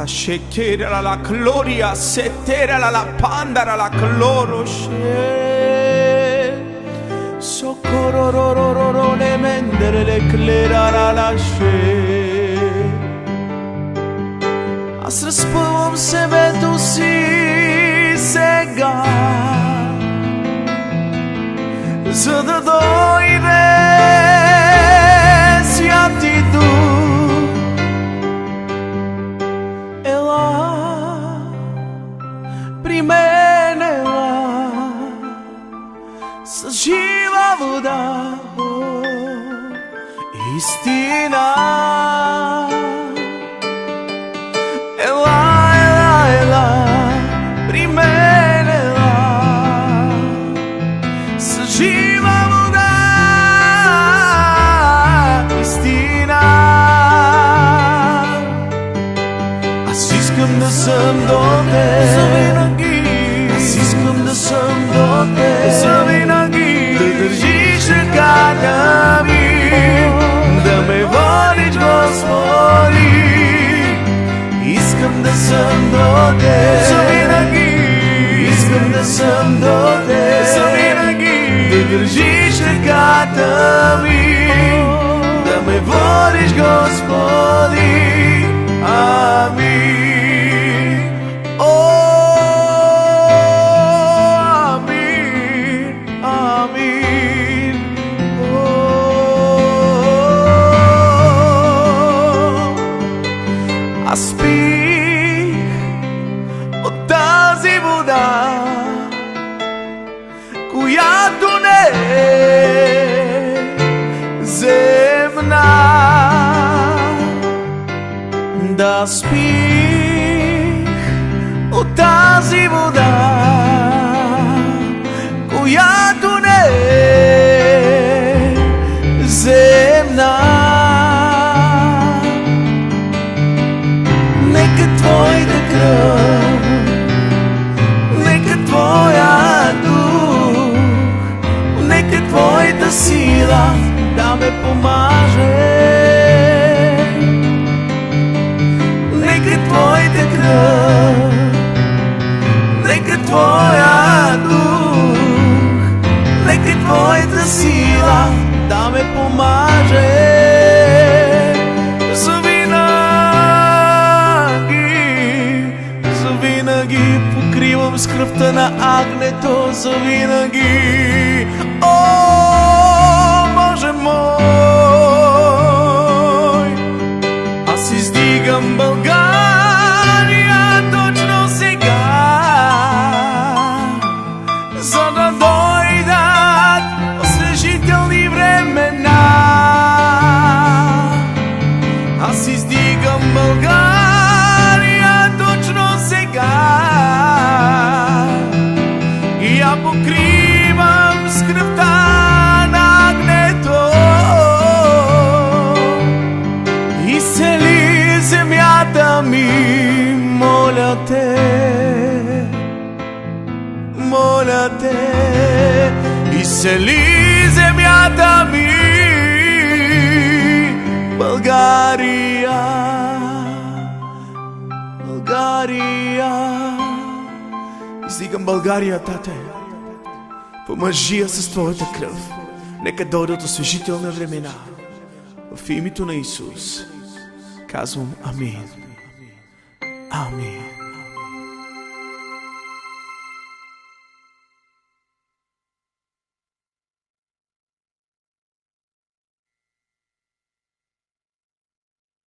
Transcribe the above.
Ashekera la gloria, setera la pandara la cloro she. Socorro le mendere le clera la she. Аз разпъвам себето си сега, за да дойде Святи Дух. Ела при мен, ела с жива вода, истина. Ела, ела, ела при мен, ела с жива вода, истина. Аз искам да съм до теб завинаги, аз искам да съм до теб завинаги, да държиш ръката ми, да ме водиш, Господи. Искам да съм до теб завинаги, искам да съм до теб завинаги, да държиш ръката ми, да ме водиш, Господи. Амин. О, амин, амин. Аз пих от тази вода, която не е земна. Да, спих от тази вода, която не е земна. Нека Твоята кръв, нека Твоя дух, нека Твоята сила да ме помаже. Нека Твоята кръв, нека Твоя дух, нека Твоята сила да ме помаже. Завинаги покривам с кръвта на агнето, завинаги. О, Боже мой, аз издигам България точно сега, за да дойдат освежителни времена. Аз издигам България точно сега и я покривам с кръвта на агнето. Изцели земята ми, моля те, моля те. Изцели земята ми, България, България. Издигам България, Тате. Помажи я с Твоята кръв. Нека дойдат освежителни времена. В името на Исус казвам амин. Амин.